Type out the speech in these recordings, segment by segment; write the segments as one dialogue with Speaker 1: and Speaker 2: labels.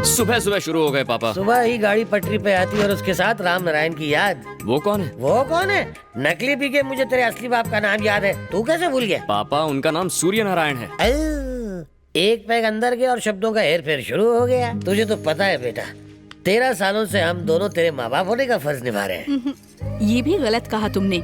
Speaker 1: सुबह सुबह शुरू हो गए पापा।
Speaker 2: सुबह ही गाड़ी पटरी पे आती और उसके साथ राम नारायण की याद।
Speaker 1: वो कौन है?
Speaker 2: वो कौन है? नकली पी के मुझे तेरे असली बाप का नाम याद है, तू कैसे भूल गया?
Speaker 1: पापा उनका नाम सूर्य नारायण है।
Speaker 2: एक पैग अंदर गया और शब्दों का हेर फेर शुरू हो गया। तुझे तो पता है बेटा, 13 सालों से हम दोनों तेरे माँ बाप होने का फर्ज निभा रहे हैं।
Speaker 3: ये भी गलत कहा तुमने।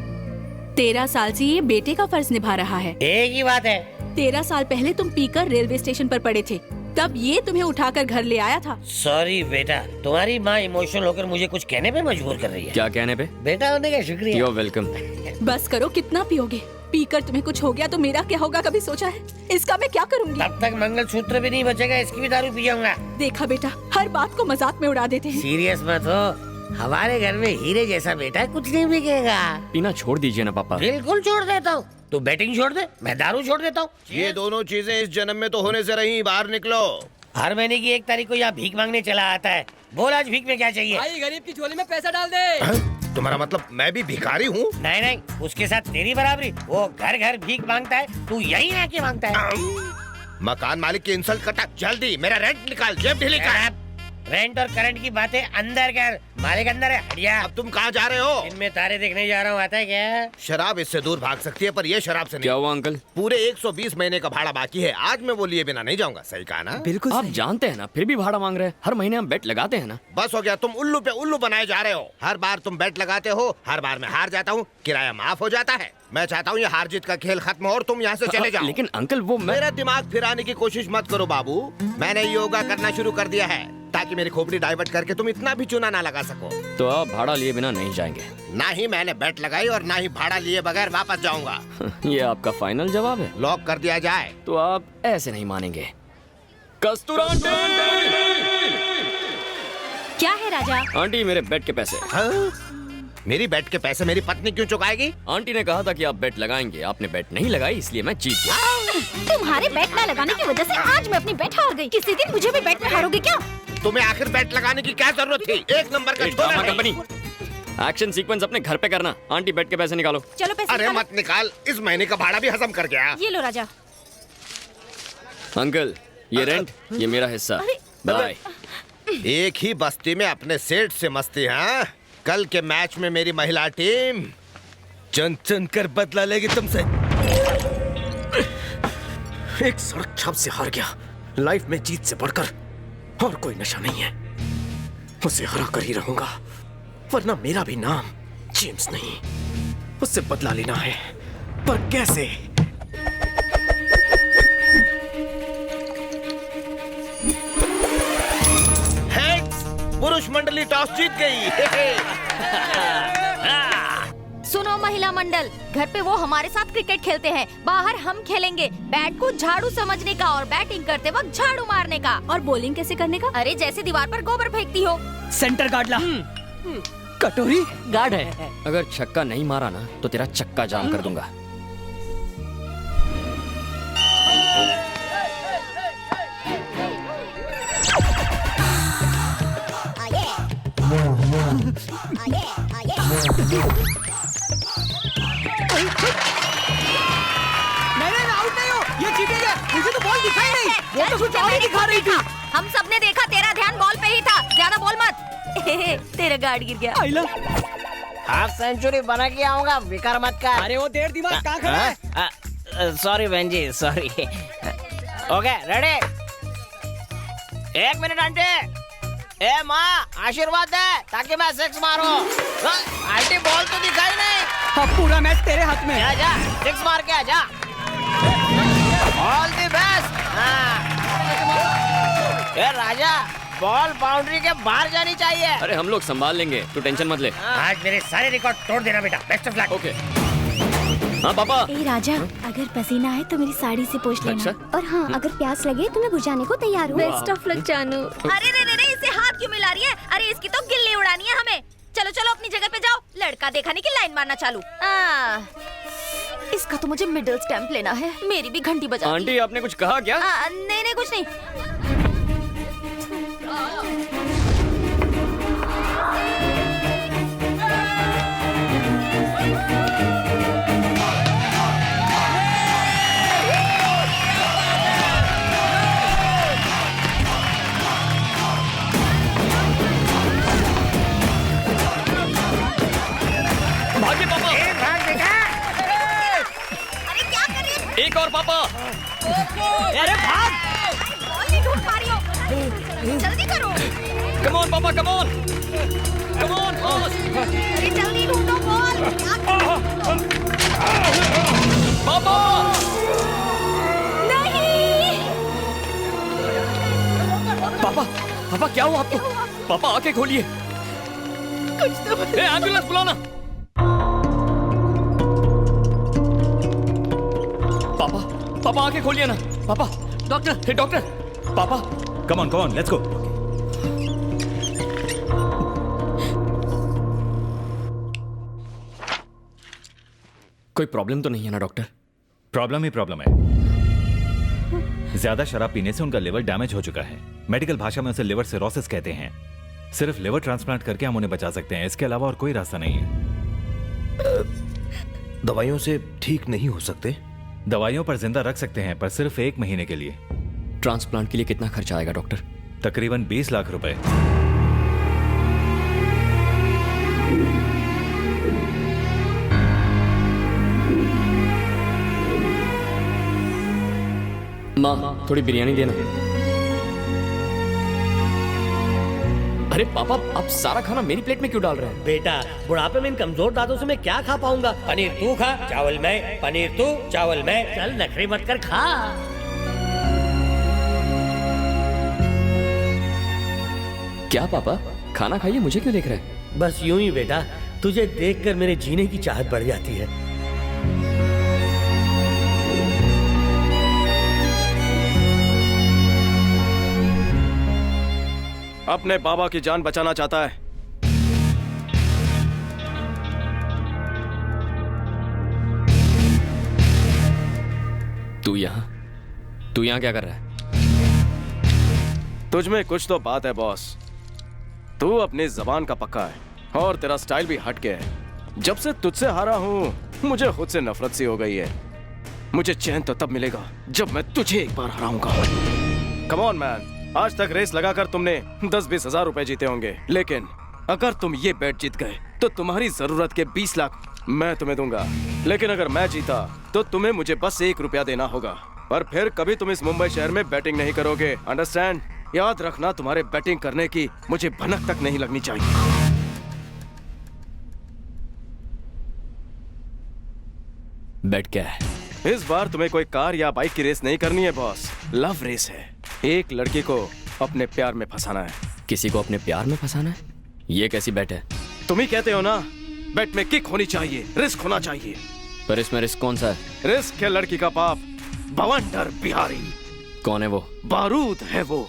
Speaker 3: 13 साल से ये बेटे का फर्ज निभा रहा है।
Speaker 2: एक ही बात है।
Speaker 3: 13 साल पहले तुम पीकर रेलवे स्टेशन पर पड़े थे, तब ये तुम्हें उठाकर घर ले आया था।
Speaker 2: सॉरी बेटा, तुम्हारी माँ इमोशनल होकर मुझे कुछ कहने पे मजबूर कर रही है।
Speaker 1: क्या कहने पे?
Speaker 2: बेटा होने का शुक्रिया।
Speaker 1: You're welcome।
Speaker 3: बस करो, कितना पियोगे? पीकर तुम्हें कुछ हो गया तो मेरा क्या होगा, कभी सोचा है? इसका मैं क्या करूंगी?
Speaker 2: तब तक मंगलसूत्र भी नहीं बचेगा, इसकी भी दारू पी जाऊंगा।
Speaker 3: देखा बेटा, हर बात को मजाक में उड़ा देते हैं।
Speaker 2: सीरियस मत हो, हमारे घर में हीरे जैसा बेटा कुछ नहीं बिकेगा।
Speaker 1: पीना छोड़ दीजिए ना पापा।
Speaker 2: बिल्कुल छोड़ देता हूँ। तू बैटिंग छोड़ दे, मैं दारू छोड़ देता हूँ।
Speaker 4: ये दोनों चीजें इस जन्म में तो होने से रही। बाहर निकलो।
Speaker 2: हर महीने की 1 तारीख को यहाँ भीख मांगने चला आता है। बोल आज भीख में क्या चाहिए?
Speaker 5: भाई गरीब की झोली में पैसा डाल दे।
Speaker 4: तुम्हारा मतलब मैं भी भिखारी हूँ?
Speaker 2: नहीं नहीं, उसके साथ तेरी बराबरी। वो घर घर भीख मांगता है, तू यही आके मांगता है।
Speaker 4: मकान मालिक की इंसल्ट करता। जल्दी मेरा रेंट निकाल, जेब ढीली कर।
Speaker 2: रेंट और करंट की बातें अंदर कर, मालिक अंदर है, हटिया।
Speaker 4: अब तुम कहाँ जा रहे हो?
Speaker 2: इनमें तारे देखने जा रहा हूँ, आता है क्या?
Speaker 4: शराब इससे दूर भाग सकती है, पर ये शराब से
Speaker 1: क्या
Speaker 4: नहीं।
Speaker 1: हुआ अंकल?
Speaker 4: पूरे 120 महीने का भाड़ा बाकी है। आज मैं वो लिए बिना नहीं जाऊंगा। सही कहा ना?
Speaker 5: बिल्कुल
Speaker 1: आप जानते हैं ना, फिर भी भाड़ा मांग रहे हैं। हर महीने हम बेट लगाते हैं ना।
Speaker 4: बस हो गया, तुम उल्लू पे उल्लू बनाए जा रहे हो। हर बार तुम बेट लगाते हो, हर बार मैं हार जाता हूँ, किराया माफ हो जाता है। मैं चाहता हूँ ये हार जीत का खेल खत्म हो और तुम यहाँ से चले जाओ।
Speaker 1: लेकिन अंकल वो
Speaker 4: मेरा दिमाग फिराने की कोशिश मत करो बाबू। मैंने योगा करना शुरू कर दिया है ताकि मेरी खोपड़ी डाइवर्ट करके तुम इतना भी चूना ना लगा सको।
Speaker 1: तो आप भाड़ा लिए बिना नहीं जाएंगे?
Speaker 4: ना ही मैंने बेट लगाई और ना ही भाड़ा लिए बगैर वापस जाऊंगा।
Speaker 1: ये आपका फाइनल जवाब है?
Speaker 4: लॉक कर दिया जाए।
Speaker 1: तो आप ऐसे नहीं मानेंगे। कस्तूरा आंटी!
Speaker 3: क्या है राजा?
Speaker 1: आंटी मेरे बेट के पैसे।
Speaker 4: हाँ? मेरी बेट के पैसे मेरी पत्नी क्यों चुकाएगी?
Speaker 1: आंटी ने कहा था कि आप बेट लगाएंगे, आपने बेट नहीं लगाई, इसलिए मैं जीत गया।
Speaker 6: तुम्हारे बैट न लगाने की वजह से आज मैं अपनी बैट हार गई। किसी दिन मुझे भी बैट में हारोगे क्या?
Speaker 4: तुम्हें आखिर बैट लगाने की क्या जरूरत थी? एक नंबर का
Speaker 1: ड्रामा
Speaker 4: छोरा है।
Speaker 1: कंपनी। एक्शन सीक्वेंस अपने घर पे करना। आंटी बेट के पैसे निकालो।
Speaker 6: चलो पैसे
Speaker 4: अरे
Speaker 6: निकालो।
Speaker 4: मत निकाल, इस महीने का भाड़ा भी हजम कर गया।
Speaker 6: ये लो राजा।
Speaker 1: अंकल ये रेंट, ये मेरा हिस्सा। बाय।
Speaker 4: एक ही बस्ती में अपने सेठ से मस्ती। हाँ, कल के मैच में मेरी महिला टीम चुन चुन कर बदला लेगी तुमसे।
Speaker 7: एक सड़क छाप से हार गया। लाइफ में जीत से बढ़कर और कोई नशा नहीं है। उसे हरा कर ही रहूंगा, वरना मेरा भी नाम जेम्स नहीं। उससे बदला लेना है, पर कैसे?
Speaker 4: हेड्स, पुरुष मंडली टॉस जीत गई।
Speaker 6: सुनो महिला मंडल, घर पे वो हमारे साथ क्रिकेट खेलते हैं, बाहर हम खेलेंगे। बैट को झाड़ू समझने का और बैटिंग करते वक्त झाड़ू मारने का।
Speaker 3: और बॉलिंग कैसे करने का?
Speaker 6: अरे जैसे दीवार पर गोबर फेंकती हो।
Speaker 5: सेंटर गार्ड ला। कटोरी गार्ड है।
Speaker 1: अगर छक्का नहीं मारा ना तो तेरा चक्का जाम कर दूंगा।
Speaker 5: नहीं आउट नहीं हो, ये चीटिंग है। मुझे तो बॉल दिखाई नहीं, वो तो कुछ और ही दिखा रही थी।
Speaker 6: हम सबने देखा, तेरा ध्यान बॉल पे ही था। ज्यादा बोल मत। तेरा गार्ड गिर गया।
Speaker 5: आइला।
Speaker 8: हाफ सेंचुरी बना के आऊंगा, विकार मत कर।
Speaker 5: अरे वो देर दिमाग कहाँ खड़ा है?
Speaker 8: सॉरी बहन जी, sorry. Okay ready. 1 minute aunty. ए माँ, आशीर्वाद दे ताकि मैं 6 मारूं। आंटी बॉल तो दिखाई नहीं।
Speaker 5: अब पूरा मैच तेरे हाथ में है।
Speaker 8: आजा 6 मार के आजा। All the best. A Raja, ball boundary के बाहर जानी चाहिए।
Speaker 1: अरे हम लोग संभाल लेंगे, तू टेंशन मत ले।
Speaker 2: आज मेरे सारे रिकॉर्ड तोड़ देना बेटा। Best of luck.
Speaker 1: ओके। हाँ पापा।
Speaker 6: ए राजा, अगर पसीना है तो मेरी साड़ी से पोंछ लेना।
Speaker 1: अच्छा?
Speaker 6: और हाँ, अगर प्यास लगे तो मैं बुझाने को तैयार हूँ।
Speaker 3: बेस्ट ऑफ लक जानू।
Speaker 6: अरे रे रे रे, इसे हाथ क्यों मिला रही है? अरे इसकी तो गिल्ली उड़ानी है हमें। चलो चलो अपनी जगह पे जाओ। लड़का दिखाने की लाइन मारना चालू। इसका तो मुझे मिडिल स्टैंप लेना है। मेरी भी घंटी बजा।
Speaker 1: आंटी आपने कुछ कहा क्या?
Speaker 6: नहीं नहीं, कुछ नहीं।
Speaker 1: एक और पापा।
Speaker 8: अरे भाग!
Speaker 6: बॉल नहीं ढूंढ पा रही हो, जल्दी करो।
Speaker 1: कम ऑन पापा, come on, come on boss.
Speaker 6: अरे जल्दी ढूंढो बॉल।
Speaker 1: पापा
Speaker 6: नहीं।
Speaker 1: पापा पापा क्या हुआ आपको? पापा आंखें खोलिए।
Speaker 6: कुछ तो
Speaker 1: एम्बुलेंस बुलाना। पापा पापा आंखें खोलिए ना। पापा डॉक्टर, हे डॉक्टर। पापा
Speaker 9: कम ऑन लेट्स गो।
Speaker 1: कोई प्रॉब्लम तो नहीं है ना डॉक्टर?
Speaker 9: प्रॉब्लम ही प्रॉब्लम है। ज्यादा शराब पीने से उनका लिवर डैमेज हो चुका है। मेडिकल भाषा में उसे लिवर सिरोसिस कहते हैं। सिर्फ लिवर ट्रांसप्लांट करके हम उन्हें बचा सकते हैं, इसके अलावा और कोई रास्ता नहीं है।
Speaker 4: दवाइयों से ठीक नहीं हो सकते?
Speaker 9: दवाइयों पर जिंदा रख सकते हैं, पर सिर्फ 1 महीने के लिए।
Speaker 1: ट्रांसप्लांट के लिए कितना खर्चा आएगा डॉक्टर?
Speaker 9: तकरीबन 20 लाख रुपए।
Speaker 1: माँ थोड़ी बिरयानी देना। अरे पापा आप सारा खाना मेरी प्लेट में क्यों डाल रहे हैं?
Speaker 2: बेटा बुढ़ापे में इन कमजोर दांतों से मैं क्या खा पाऊंगा? पनीर तू खा, चावल मैं, पनीर तू, चावल मैं। चल नखरे मत कर, खा।
Speaker 1: क्या पापा खाना खाइए, मुझे क्यों देख रहे हैं?
Speaker 2: बस यूं ही बेटा, तुझे देखकर मेरे जीने की चाहत बढ़ जाती है।
Speaker 7: अपने बाबा की जान बचाना चाहता है।
Speaker 1: तू यहाँ क्या कर रहा है?
Speaker 7: तुझ में कुछ तो बात है बॉस। तू अपनी जबान का पक्का है और तेरा स्टाइल भी हटके है। जब से तुझसे हारा हूं मुझे खुद से नफरत सी हो गई है। मुझे चैन तो तब मिलेगा जब मैं तुझे एक बार हराऊंगा। कम ऑन मैन, आज तक रेस लगाकर तुमने 10-20 हजार रुपए जीते होंगे, लेकिन अगर तुम ये बेट जीत गए तो तुम्हारी जरूरत के 20 लाख मैं तुम्हें दूंगा। लेकिन अगर मैं जीता तो तुम्हें मुझे बस 1 रुपया देना होगा। और फिर कभी तुम इस मुंबई शहर में बैटिंग नहीं करोगे, अंडरस्टैंड? याद रखना, तुम्हारे बैटिंग करने की मुझे भनक तक नहीं लगनी चाहिए।
Speaker 1: बेट क्या है?
Speaker 7: इस बार तुम्हें कोई कार या बाइक की रेस नहीं करनी है बॉस, लव रेस है। एक लड़की को अपने प्यार में फंसाना है।
Speaker 1: किसी को अपने प्यार में फंसाना है? ये कैसी बेट है?
Speaker 7: तुम ही कहते हो ना, बेट में किक होनी चाहिए, रिस्क होना चाहिए।
Speaker 1: पर इसमें रिस्क कौन सा है?
Speaker 7: रिस्क है लड़की का बाप, बवंडर बिहारी।
Speaker 1: कौन है वो?
Speaker 7: बारूद है वो।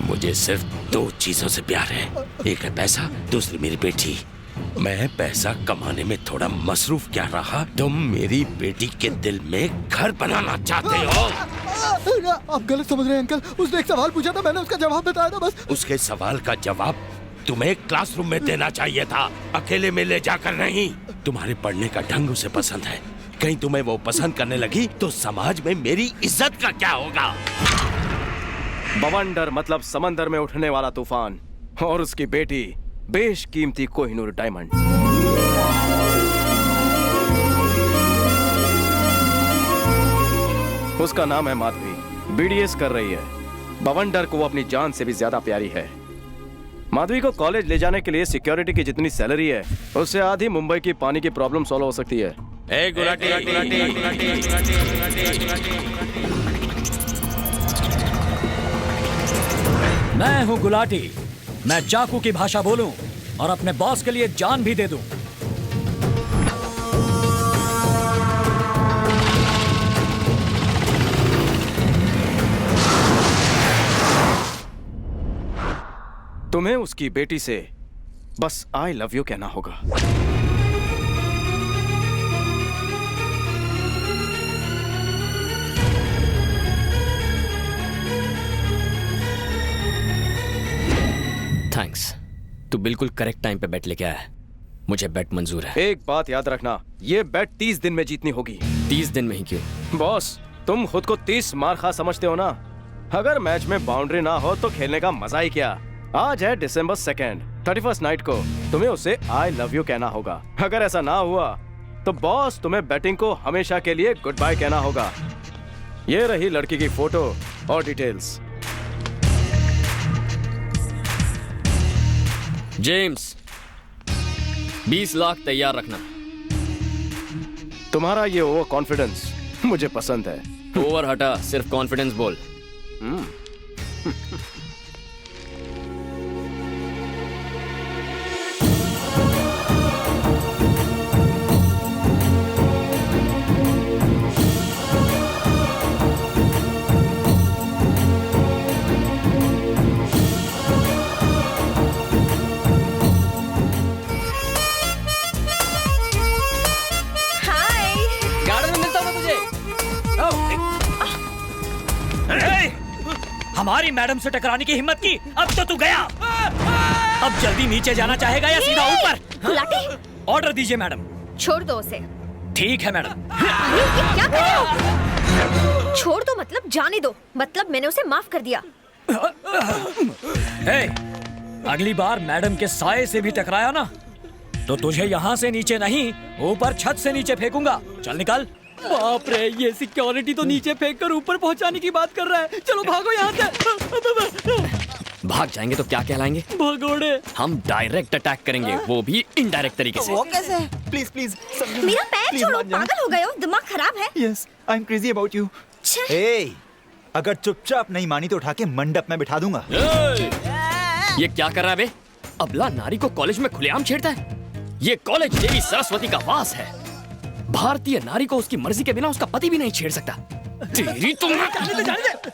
Speaker 10: मुझे सिर्फ 2 चीजों से प्यार है, एक है पैसा, दूसरी मेरी बेटी। मैं पैसा कमाने में थोड़ा मसरूफ क्या रहा, तुम मेरी बेटी के दिल में घर बनाना चाहते हो।
Speaker 5: आप गलत समझ रहे हैं अंकल। उसने एक सवाल पूछा था, मैंने उसका जवाब बताया था बस।
Speaker 10: उसके सवाल का जवाब तुम्हें क्लासरूम में देना चाहिए था, अकेले में ले जाकर नहीं। तुम्हारे पढ़ने का ढंग उसे पसंद है, कहीं तुम्हें वो पसंद करने लगी तो समाज में मेरी इज्जत का क्या होगा?
Speaker 7: बवंडर मतलब समंदर में उठने वाला तूफान, और उसकी बेटी बेशकीमती कोहिनूर डायमंड। उसका नाम है माधवी, बीडीएस कर रही है। बवंडर को वो अपनी जान से भी ज्यादा प्यारी है। माधवी को कॉलेज ले जाने के लिए सिक्योरिटी की जितनी सैलरी है उससे आधी मुंबई की पानी की प्रॉब्लम सॉल्व हो सकती है।
Speaker 11: मैं हूं गुलाटी। मैं चाकू की भाषा बोलूं और अपने बॉस के लिए जान भी दे दूं।
Speaker 7: तुम्हें उसकी बेटी से बस आई लव यू कहना होगा।
Speaker 1: थैंक्स, तू बिल्कुल करेक्ट टाइम पे बेट लेके आया है। मुझे बेट मंजूर है।
Speaker 7: एक बात याद रखना, ये बेट 30 दिन में जीतनी होगी।
Speaker 1: 30 दिन में ही क्यों?
Speaker 7: बॉस, तुम खुद को 30 मार खा समझते हो ना। अगर मैच में बाउंड्री ना हो तो खेलने का मजा ही क्या। आज है December 2nd, 31st नाइट को तुम्हें उसे आई लव यू कहना होगा। अगर ऐसा ना हुआ तो बॉस तुम्हें बैटिंग को हमेशा के लिए गुड बाय कहना होगा। ये रही लड़की की फोटो और डिटेल्स।
Speaker 1: जेम्स, 20 लाख तैयार रखना।
Speaker 7: तुम्हारा ये ओवर कॉन्फिडेंस मुझे पसंद है।
Speaker 1: ओवर हटा, सिर्फ कॉन्फिडेंस बोल।
Speaker 11: गार्डन में मिलता हूँ मैं तुझे। हमारी मैडम से टकराने की हिम्मत की, अब तो तू गया। अब जल्दी नीचे जाना चाहेगा या सीधा ऊपर?
Speaker 6: गुलाटी,
Speaker 11: ऑर्डर दीजिए मैडम।
Speaker 6: छोड़ दो उसे।
Speaker 11: ठीक है मैडम।
Speaker 6: अरे ये क्या कर रहे हो? छोड़ दो मतलब जाने दो, मतलब मैंने उसे माफ कर दिया।
Speaker 11: हे, अगली बार मैडम के साये से भी टकराया ना तो तुझे यहाँ से नीचे नहीं, ऊपर छत से नीचे फेंकूंगा। चल निकल।
Speaker 5: बाप रे, ये सिक्योरिटी तो नीचे फेंक कर ऊपर पहुंचाने की बात कर रहा है। चलो भागो यहाँ से।
Speaker 1: भाग जाएंगे तो क्या कहलाएंगे?
Speaker 5: भगोड़े।
Speaker 1: हम डायरेक्ट अटैक करेंगे, वो भी इनडायरेक्ट तरीके से।
Speaker 5: वो कैसे? प्लीज प्लीज
Speaker 6: मेरा पैर छोड़ो, पागल हो गए हो, दिमाग खराब है।
Speaker 12: Yes, I am crazy about you. ए, अगर चुपचाप नहीं मानी तो उठा के मंडप में बिठा दूंगा।
Speaker 1: ये क्या कर रहा है बे? अबला नारी को कॉलेज में खुलेआम छेड़ता है। ये कॉलेज देवी सरस्वती का वास है। भारतीय नारी को उसकी मर्जी के बिना उसका पति भी नहीं छेड़ सकता। तेरी तुम।